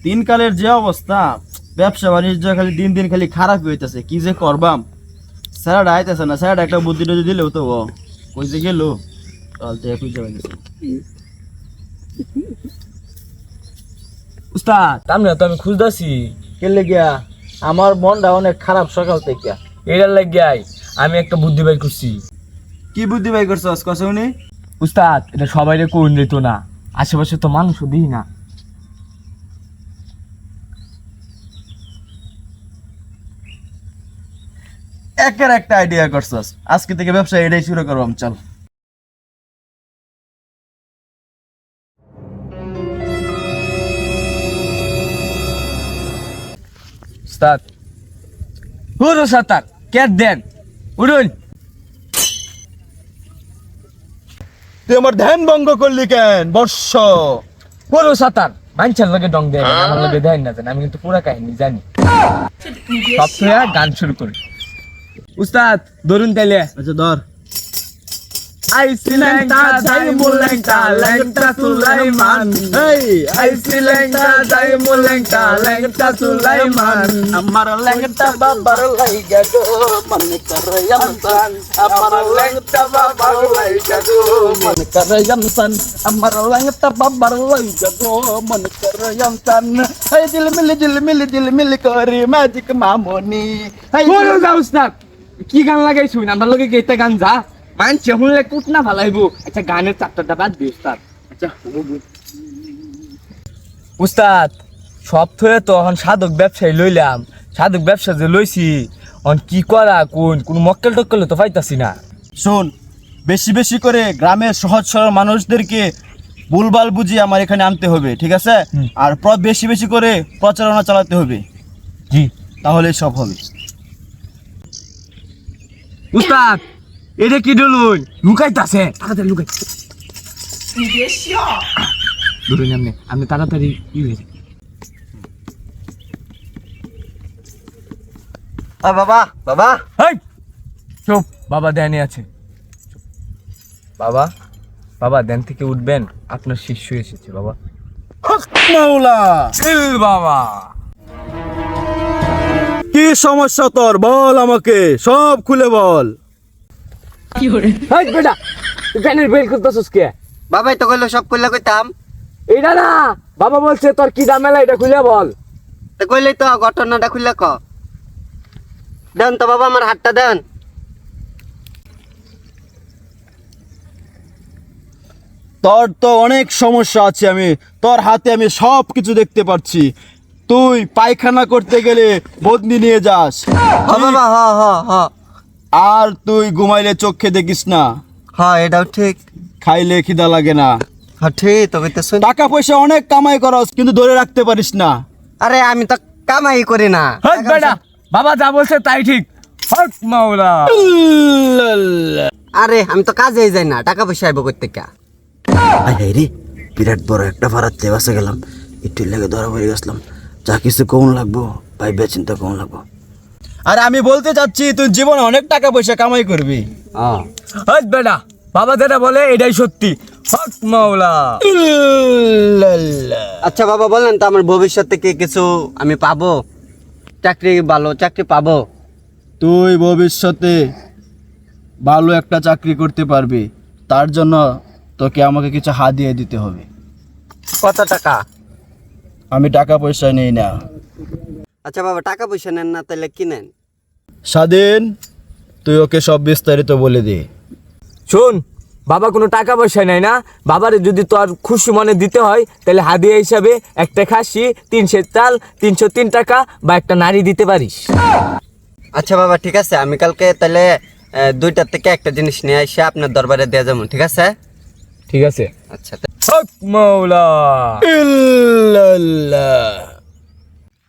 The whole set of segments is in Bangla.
দিনকালের যে অবস্থা, ব্যবসা বাণিজ্য খালি দিন দিন খালি খারাপ হইতেছে, কি যে করবাম। স্যারটা আইতেছে না, স্যারটা একটা বুদ্ধি টুদ্ধি দিলেও তো কই যে গেল, চলতে খুঁজে পাইতেছে। উস্তাদ আমরা তো আমি খুঁজতেছি কেলে গিয়া আমার মনটা অনেক খারাপ সকাল থেকে। এটার লাগিয়াই আমি একটা বুদ্ধি বের করছি। কি বুদ্ধি বাই করছস কসে উনি? উস্তাদ এটা সবাইরে কোন দিত না, আশেপাশে তো মানুষও দিই না। একের একটা আইডিয়া করছস, আজকে থেকে ব্যবসা এটাই শুরু করবাম, চল। উস্তাদ হুরু সাতার কেট দেন উড়ুন। তুই আমার ধ্যান ভঙ্গ করলি কেন বর্ষ? হুরু সাতার মানছেন লগে ডং দেন, আমার লগে দেন না জান, আমি কিন্তু পুরা কাহিনী জানি। সব থেকে গান শুরু করি। উস্তাদ ধরুন তাইলে। আচ্ছা ধর। আইসি ল্যাংটা যাইমু ল্যাংটা ল্যাংটা সুলাইমান, আইসি ল্যাংটা যাইমু ল্যাংটা ল্যাংটা সুলাইমান, আমার ল্যাংটা বাবার লাইগা গো মনে করে আমসান, আমার ল্যাংটা বাবার লাইগা গো মনে করে আমসান, আমার ল্যাংটা বাবার লাইগা গো মনে করে আমসান। এই দিল মিলি করে ম্যাজিক মামনি। বলো যা উস্তাদ, কি গান লাগাই শুন আমার লগে গেতে গান যা মানছে শুনলে কুট না ভালাইবো। আচ্ছা গানের চারটা বাদ দি উস্তাদ। আচ্ছা উস্তাদ সব থয়ে তো এখন সাধক ব্যবসায়ী লইলাম, সাধক ব্যবসা যে লইছি এখন কি করা কোন মক্কেল টক্কেল তো পাইতাছি না। শোন, বেশি বেশি করে গ্রামের সহজ সরল মানুষদেরকে ভুলভাল বুঝিয়ে আমার এখানে আনতে হবে, ঠিক আছে? আর বেশি বেশি করে প্রচারণা চালাতে হবে, জি তাহলে সব হবে। উস্তাদ এটা কি ডলুন লুকাইতাছে, তাড়াতাড়ি লুকাই ধরুন আপনি তাড়াতাড়ি ই হয়ে যায়। বাবা বাবা হেই চুপ, বাবা ধ্যানে আছে। বাবা বাবা ধ্যান থেকে উঠবেন, আপনার শিষ্য এসেছে বাবা। মাওলা, বাবা কি সমস্যা তোর বল, আমাকে সব খুলে বল। হেই বেটা তুই প্যানের বেল করতেছিস কে? বাবাই তো কইলো সব কইলা কইতাম, এটা না বাবা বলছে তোর কি দাম মেলা এটা খুলে বল। তো কইলেই তো ঘটনাটা খুললে ক দেন তো বাবা, আমার হাতটা দেন। তোর তো অনেক সমস্যা আছে, আমি তোর হাতে আমি সব কিছু দেখতে পাচ্ছি। তুই পায়খানা করতে গেলে বদনি নিয়ে যাস, হ বাবা, হ হ হ আর তুই ঘুমাইলে চোখে দেখিস না, হ, এটাও ঠিক। খাইলে খিদা লাগে না, হ্যাঁ ঠিক তো কইতেছ। টাকা পয়সা অনেক কামাই করস কিন্তু ধরে রাখতে পারিস না। আরে আমি তো কামাই করি না। হেই বেটা বাবা যা বলছে তাই ঠিক। হক মাওলা। আরে আমি তো কাজেই যাই না, টাকা পয়সা আইব কই থেকে? হাই রে, বিরাট বড় একটা ফারাতে বাসে গেলাম, একটু লেগে ধরা পড়ে গেছিলাম। যা কিছু কম লাগবো ভাইবে চিন্তা কম লাগবো। আরে আমি বলতে চাচ্ছি তুই জীবনে অনেক টাকা পয়সা কামাই করবি। হেই বেটা বাবা যেটা বলে এটাই সত্যি। হক মাওলা। আচ্ছা বাবা বলেন তো, আমার ভবিষ্যতে কি কিছু আমি পাবো? চাকরি, ভালো চাকরি পাবো? তুই ভবিষ্যতে ভালো একটা চাকরি করতে পারবি, তার জন্য তোকে আমাকে কিছু হাদিয়া দিতে হবে। কত টাকা? আমি টাকা পয়সা নেই না। আচ্ছা বাবা টাকা পয়সা নেন না, তাহলে কি নেন? স্বাধীন, তুই ওকে সব বিস্তারিত বলে দে। শোন বাবা কোনো টাকা পয়সা নেয় না, বাবারে যদি তোর খুশি মনে দিতে হয় তাহলে হাদিয়া হিসাবে একটা খাসি, 300 চাল, 303 টাকা বা একটা নারী দিতে পারিস। আচ্ছা বাবা ঠিক আছে, আমি কালকে তাহলে 2টার থেকে একটা জিনিস নিয়ে এসে আপনার দরবারে দিয়ে যাবো, ঠিক আছে? ঠিক আছে। আচ্ছা হক মাওলা।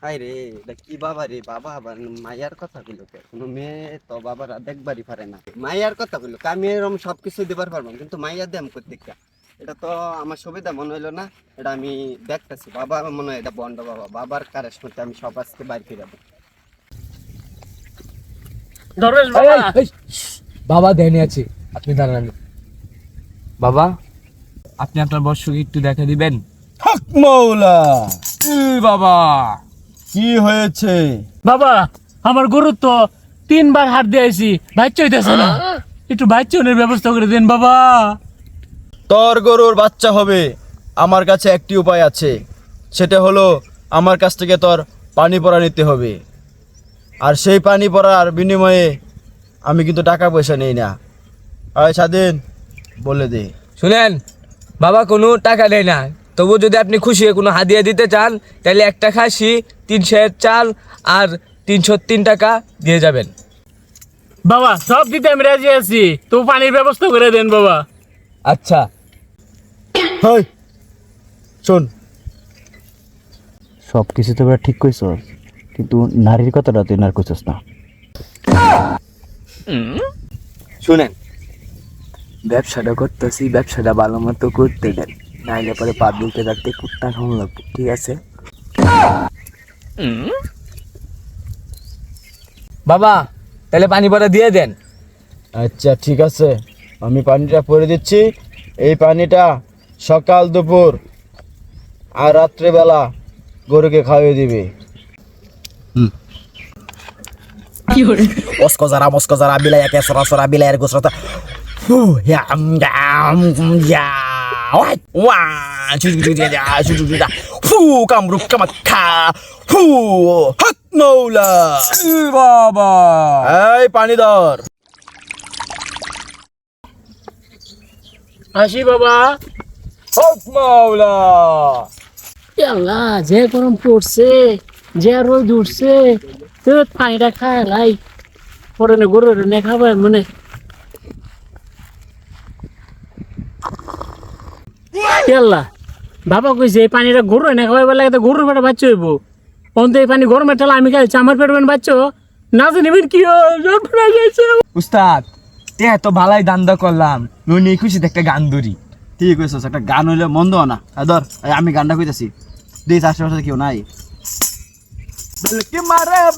হাই রে, এটা কি বাবা রে, বাবা আবার মাইয়ার কথা কইলো কে? কোনো মেয়ে তো বাবার দেখবারই পারে না। মাইয়ার কথা কইলো, আমি এরকম সবকিছু দিবার পারবো, কিন্তু মাইয়া দেম করতে কে? এটা তো আমার সুবিধা মনে হইলো না, এটা আমি দেখতেছি। বাবা মনে হয় এটা বন্ড, বাবার কারের মধ্যে আমি সব আজকে বাইর করে দেবো। বাবা ধ্যানে আছে, আপনি দাঁড়ান। বাবা আপনি আপনার বর্ষকে একটু দেখা দিবেন। হক মাওলা। বাবা কি হয়েছে? বাবা আমার গরু তো 3বার হাত দিয়েছি, বাচ্চা হইতেছে না, একটু বাচ্চানের ব্যবস্থা করে দেন বাবা। তোর গরুর বাচ্চা হবে, আমার কাছে একটি উপায় আছে, সেটা হলো আমার কাছ থেকে তোর পানি পড়া নিতে হবে। আর সেই পানি পড়ার বিনিময়ে আমি কিন্তু টাকা পয়সা নেই না। আয় স্বাধীন, বলে দে। শুনেন, বাবা কোনো টাকা দেয় না, তবু যদি আপনি খুশি হয়ে কোনো হাদিয়া দিতে চান তাহলে একটা খাসি, 3 সের চাল আর 303 টাকা দিয়ে যাবেন। বাবা সব দিতে আমি রাজি আছি, তো পানির ব্যবস্থা করে দেন বাবা। আচ্ছা, হয় শোন, সব কিছু তো এবার ঠিক কইছ, কিন্তু নারীর কথাটা তুই না কইছস না। শুনেন, ব্যবসাটা করতেছি, ব্যবসাটা ভালো মতো করতে দেন, নাইলে পরে পাবলিককে রাখতে কুত্তা খাওয়া লাগবে, ঠিক আছে? বাবা তাহলে পানি পড়া দিয়ে দেন। আচ্ছা ঠিক আছে, আমি পানিটা পরে দিচ্ছি। এই পানিটা সকাল দুপুর আর রাত্রেবেলা গরুকে খাইয়ে দিবে। মস্কো যারা বিলায়া কে সরা সরা বিলায়ের গোসরতা ফু ইয়া ইয়া ওয়া ফু কামরুক কামাখা ফু হক মৌলা। বাবা এই পানি ধর। আসি বাবা। হক মাওলা। আল্লাহ যে গরম পড়ছে, যে রোদ উঠছে, তো পানিটা খায় লাই পরে না গরু নে খাবার মনে। আল্লাহ বাবা কইছে এই পানিটা গরু না খাওয়াই লাগে, তো গরুর পেটে বাচ্চা হইব। অন্ত এই পানি গরমের ঠেলা আমি খাইছি, আমার পেটে বাচ্চা না জানি কি গেছে। উস্তাদ তে তো ভালাই দান্দা করলাম, নুনি খুশি একটা গান ধরি। ঠিক হয়েছে, একটা গান হইলে মন্দ না। ধর আমি গানটা কইতাছি, দিস আশেপাশে কেউ নাই।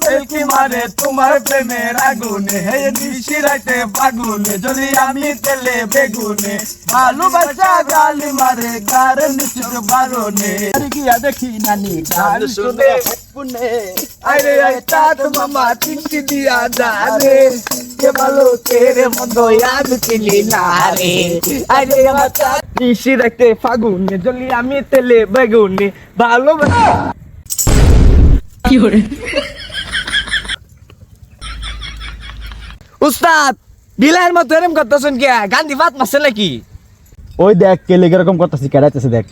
বেলকি মারে তোমার প্রেমের আগুনে, হে নিশি রাতে বাগুনে, যদি আমি তেলে বেগুনে, ভালোবাসা গালি মারে গার নিচুক বারনে, গিয়া দেখি নানি গান শুনে পুনে, আরে আই চাঁদ মামা চিঠি দিয়া যারে, কে ভালো তেরে মন্দ ইয়াদ চিলি না রে, আরে আমার চাঁদ নিশি রাতে ফাগুনে, যদি আমি তেলে বেগুনে, ভালোবাসা। উস্তাদ বিলাইয়ের মতো এরম করতেছেন কে? গান্ধী ভাত মারছে নাকি? ওই দেখ কেলে এরকম করতেছি, কেড়াইতেছে দেখ।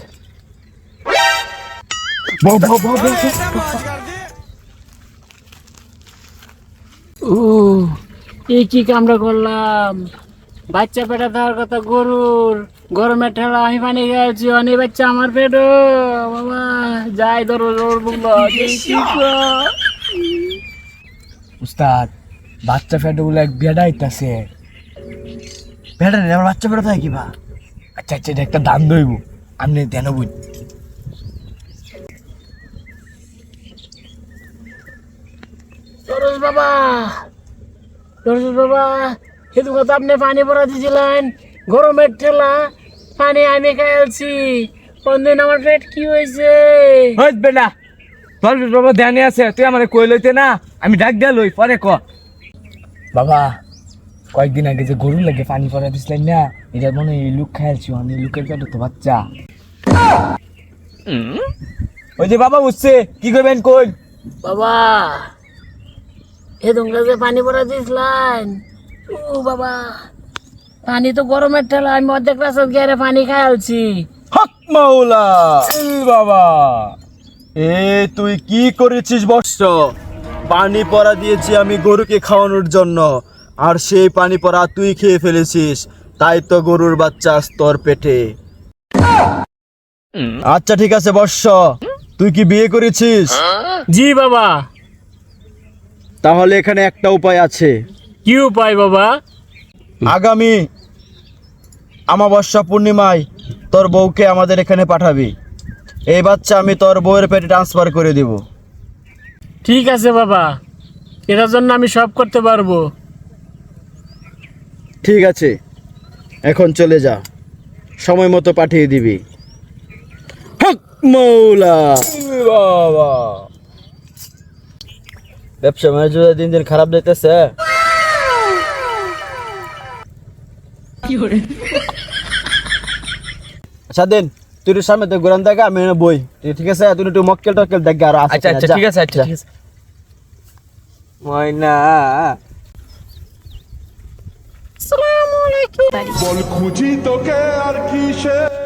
ও এই কি কামড়া করলাম, বাচ্চা পেটে দেওয়ার কথা গরুর, গরমের ঠেলা আমি পানি খাইছি, অনেক বাচ্চা আমার পেটে। বাবা যাই ধরো জোর বুকলো। উস্তাদ বাচ্চা ফেটে বলে এক বেড়া আইতাছে। বেটা রে, আমার বাচ্চা বেটা থাকে কি বা? আচ্ছা আচ্ছা, এটা একটা দান দইব, আপনি দেন বুঝ। সরোজ বাবা, সরোজ বাবা, সেতু কথা আপনি পানি ভরা দিয়েছিলেন, গরমের ঠেলা পানি আমি খাইছি, কোনদিন আমার পেট কি হয়েছে? হই বেটা, তোর বাবা ধ্যানে আছে, তুই আমার কই লইতে না, আমি ডাক দিয়া লই পরে ক। বাবা কয়েকদিন আগে যে গরু লাগে পানি পড়া দিছিলেন না, এটা মনে হয় লুক খাইছি, আমি লুকের পেটে তো বাচ্চা। ওই যে বাবা উঠছে, কি করবেন কই? বাবা সেতু যে পানি ভরা দিয়েছিলেন, ও বাবা পানি তো গরমের ঠেলা আমি অর্ধেক রাস্তা গিয়ে পানি খাইছি। হক মাওলা। বাবা এ তুই কি করেছিস বৎস? পানি পড়া দিয়েছি আমি গরুকে খাওয়ানোর জন্য, আর সেই পানি পড়া তুই খেয়ে ফেলেছিস, তাই তো গরুর বাচ্চা আজ তোর পেটে। আচ্ছা ঠিক আছে বৎস, তুই কি বিয়ে করেছিস? জি বাবা। তাহলে এখানে একটা উপায় আছে। কি উপায় বাবা? আগামী অমাবস্যা পূর্ণিমায় তোর বউকে আমাদের এখানে পাঠাবি। এই বাচ্চা আমি তোর বউয়ের পেটে ট্রান্সফার করে দেব। ঠিক আছে বাবা, এটার জন্য আমি সব করতে পারবো। ঠিক আছে, এখন চলে যা, সময় মতো পাঠিয়ে দিবি। হক মৌলা। বাবা, ব্যবসা বাণিজ্য দিন দিন খারাপ যাইতেছে। আচ্ছা দিন, তুই একটু সামনে তো ঘুরান দেখা, আমি এনে বই, ঠিক আছে? তুই একটু মক্কেল টক্কেল দেখ আর আছে আচ্ছা কিনা, আচ্ছা যা। ঠিক আছে, আচ্ছা ঠিক আছে। ময়না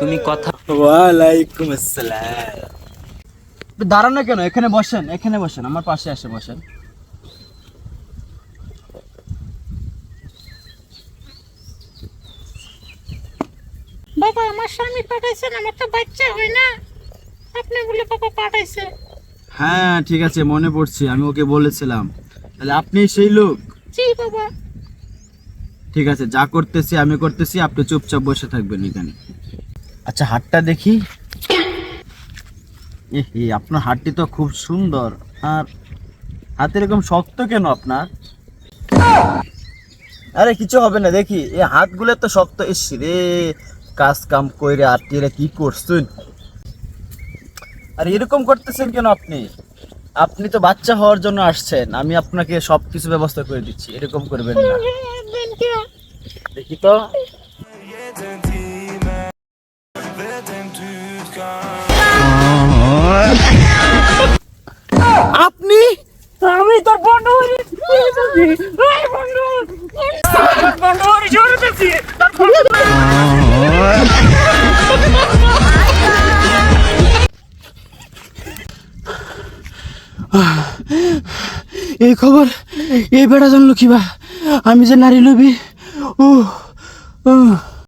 তুমি কথা। ওয়ালাইকুম আসসালাম। একটু দাঁড়ান না কেন, এখানে বসেন, এখানে বসেন, আমার পাশে আসে বসেন। বাবা আমার স্বামী পাঠাইছেন, আমার তো বাচ্চা হয় না, আপনি বলে বাবা পাঠাইছে। হ্যাঁ ঠিক আছে, মনে পড়ছে, আমি ওকে বলেছিলাম। তাহলে আপনি সেই লোক? জি বাবা। ঠিক আছে, যা করতেছি আমি করতেছি, আপনি চুপচাপ বসে থাকবেন এখানে। আচ্ছা হাতটা দেখি। আপনার হাতটি তো খুব সুন্দর, আর হাত এরকম শক্ত কেন আপনার? আরে কিছু হবে না, দেখি এই হাতগুলো তো শক্ত। ইস রে, কাজ কাম কইরে আত্মীয়রা কি করছেন? আর এরকম করতেছেন কেন আপনি? আপনি তো বাচ্চা হওয়ার জন্য আসছেন, আমি আপনাকে সবকিছু ব্যবস্থা করে দিচ্ছি, এরকম করবেন না। দেখি তো। আপনি? আমি তোর বন্ধু এই খবর এই বেড়া জানলো কিবা? আমি যে নারী লোভী। ও